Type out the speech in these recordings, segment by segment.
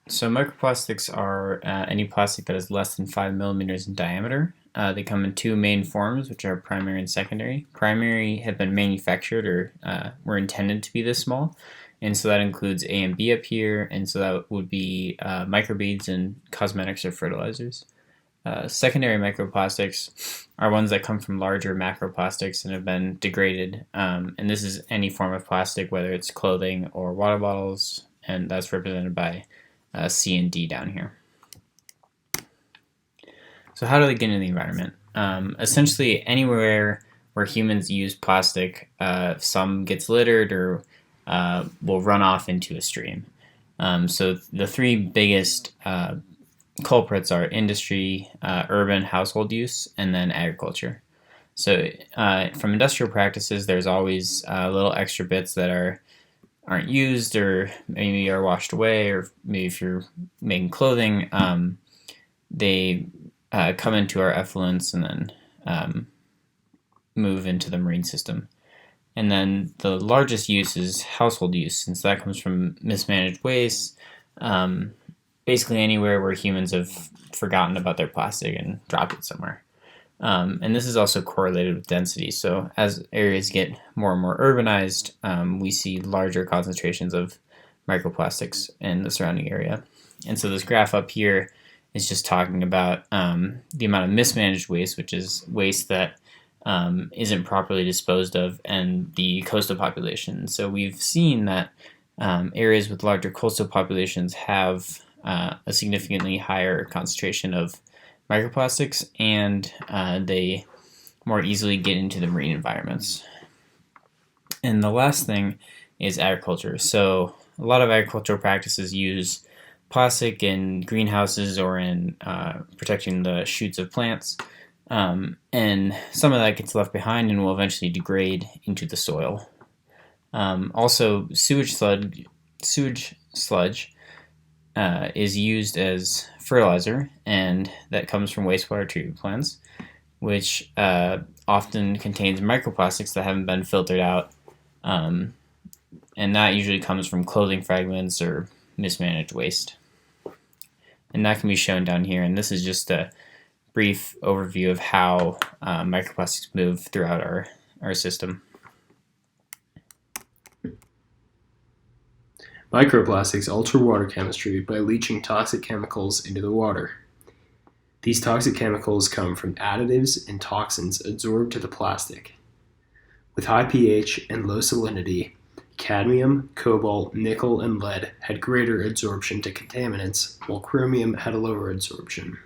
So microplastics are any plastic that is less than 5 millimeters in diameter. They come in two main forms, which are primary and secondary. Primary have been manufactured or were intended to be this small, and so that includes A and B up here, and so that would be microbeads in cosmetics or fertilizers. Secondary microplastics are ones that come from larger macroplastics and have been degraded, and this is any form of plastic, whether it's clothing or water bottles, and that's represented by C and D down here. So how do they get into the environment? Essentially, anywhere where humans use plastic, some gets littered or will run off into a stream. So the three biggest culprits are industry, urban household use, and then agriculture. So from industrial practices, there's always little extra bits that aren't used or maybe are washed away, or maybe if you're making clothing, they come into our effluents and then move into the marine system. And then the largest use is household use, since that comes from mismanaged waste, basically anywhere where humans have forgotten about their plastic and dropped it somewhere. And this is also correlated with density. So as areas get more and more urbanized, we see larger concentrations of microplastics in the surrounding area. And so this graph up here is just talking about the amount of mismanaged waste, which is waste that isn't properly disposed of, and the coastal population. So we've seen that areas with larger coastal populations have a significantly higher concentration of microplastics, and they more easily get into the marine environments. And the last thing is agriculture. So a lot of agricultural practices use plastic in greenhouses or in protecting the shoots of plants, and some of that gets left behind and will eventually degrade into the soil. Also, sewage sludge is used as fertilizer, and that comes from wastewater treatment plants, which often contains microplastics that haven't been filtered out, and that usually comes from clothing fragments or mismanaged waste. And that can be shown down here, and this is just a brief overview of how microplastics move throughout our system. Microplastics alter water chemistry by leaching toxic chemicals into the water. These toxic chemicals come from additives and toxins absorbed to the plastic. With high pH and low salinity, cadmium, cobalt, nickel, and lead had greater absorption to contaminants, while chromium had a lower absorption.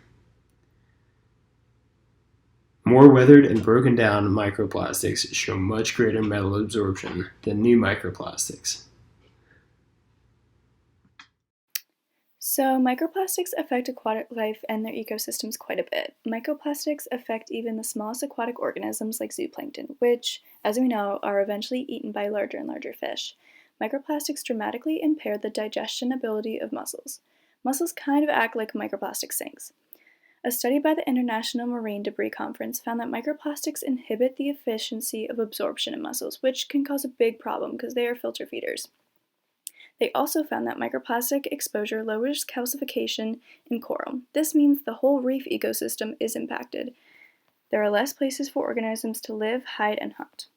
More weathered and broken down microplastics show much greater metal absorption than new microplastics. So microplastics affect aquatic life and their ecosystems quite a bit. Microplastics affect even the smallest aquatic organisms like zooplankton, which, as we know, are eventually eaten by larger and larger fish. Microplastics dramatically impair the digestion ability of mussels. Mussels kind of act like microplastic sinks. A study by the International Marine Debris Conference found that microplastics inhibit the efficiency of absorption in mussels, which can cause a big problem because they are filter feeders. They also found that microplastic exposure lowers calcification in coral. This means the whole reef ecosystem is impacted. There are less places for organisms to live, hide, and hunt.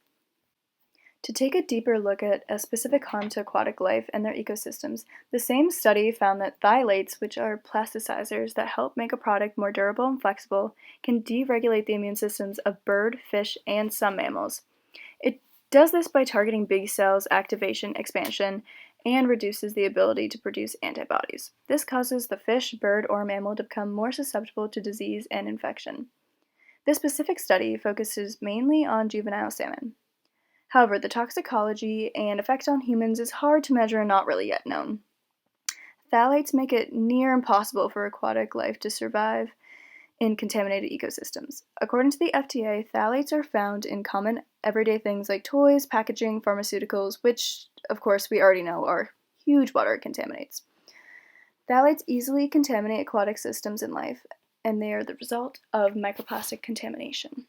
To take a deeper look at a specific harm to aquatic life and their ecosystems, the same study found that phthalates, which are plasticizers that help make a product more durable and flexible, can deregulate the immune systems of bird, fish, and some mammals. It does this by targeting B cells activation, expansion, and reduces the ability to produce antibodies. This causes the fish, bird, or mammal to become more susceptible to disease and infection. This specific study focuses mainly on juvenile salmon. However, the toxicology and effect on humans is hard to measure and not really yet known. Phthalates make it near impossible for aquatic life to survive in contaminated ecosystems. According to the FDA, phthalates are found in common everyday things like toys, packaging, pharmaceuticals, which, of course, we already know are huge water contaminants. Phthalates easily contaminate aquatic systems and life, and they are the result of microplastic contamination.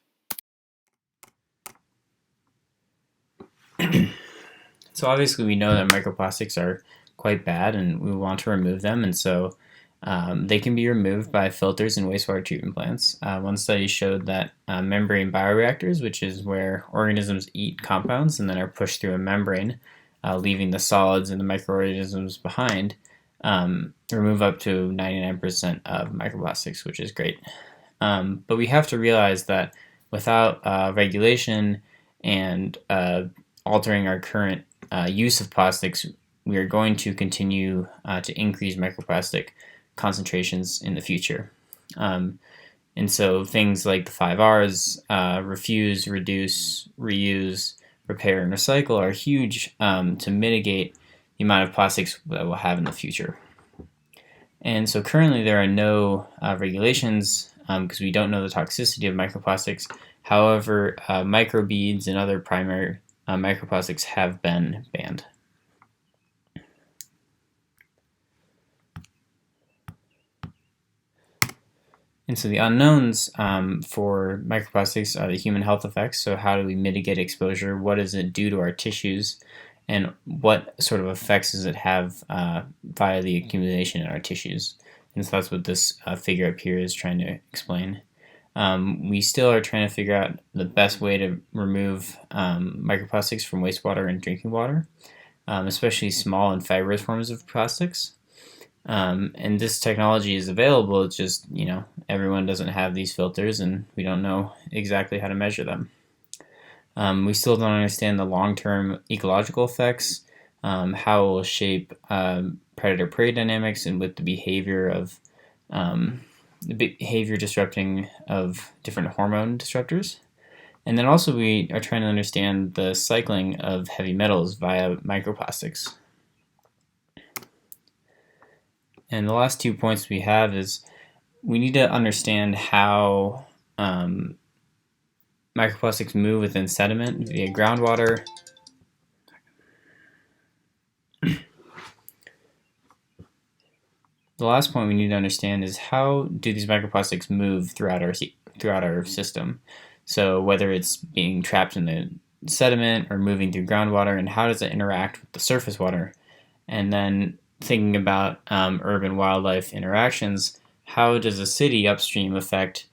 So obviously we know that microplastics are quite bad and we want to remove them, and so they can be removed by filters in wastewater treatment plants. One study showed that membrane bioreactors, which is where organisms eat compounds and then are pushed through a membrane, leaving the solids and the microorganisms behind, remove up to 99% of microplastics, which is great. But we have to realize that without regulation and altering our current use of plastics, we are going to continue to increase microplastic concentrations in the future. And so things like the 5 R's, refuse, reduce, reuse, repair, and recycle are huge to mitigate the amount of plastics that we'll have in the future. And so currently there are no regulations because we don't know the toxicity of microplastics. However, microbeads and other primary microplastics have been banned. And so the unknowns for microplastics are the human health effects. So how do we mitigate exposure? What does it do to our tissues? And what sort of effects does it have via the accumulation in our tissues? And so that's what this figure up here is trying to explain. We still are trying to figure out the best way to remove microplastics from wastewater and drinking water, especially small and fibrous forms of plastics. And this technology is available, it's just, everyone doesn't have these filters and we don't know exactly how to measure them. We still don't understand the long-term ecological effects, how it will shape predator-prey dynamics and with the behavior of disrupting of different hormone disruptors. And then also we are trying to understand the cycling of heavy metals via microplastics. And the last 2 points we have is we need to understand how microplastics move within sediment via groundwater. The last point we need to understand is how do these microplastics move throughout our system. So whether it's being trapped in the sediment or moving through groundwater, and how does it interact with the surface water? And then thinking about urban wildlife interactions, how does a city upstream affect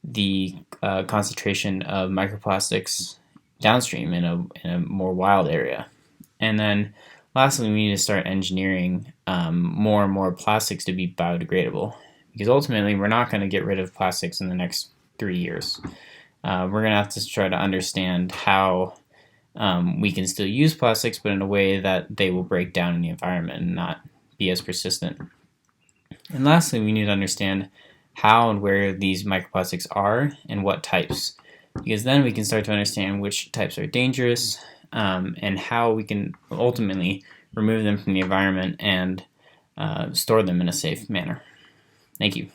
the concentration of microplastics downstream in a more wild area? And then lastly, we need to start engineering more and more plastics to be biodegradable, because ultimately we're not going to get rid of plastics in the next 3 years. We're going to have to try to understand how we can still use plastics, but in a way that they will break down in the environment and not be as persistent. And lastly, we need to understand how and where these microplastics are and what types, because then we can start to understand which types are dangerous and how we can ultimately remove them from the environment and store them in a safe manner. Thank you.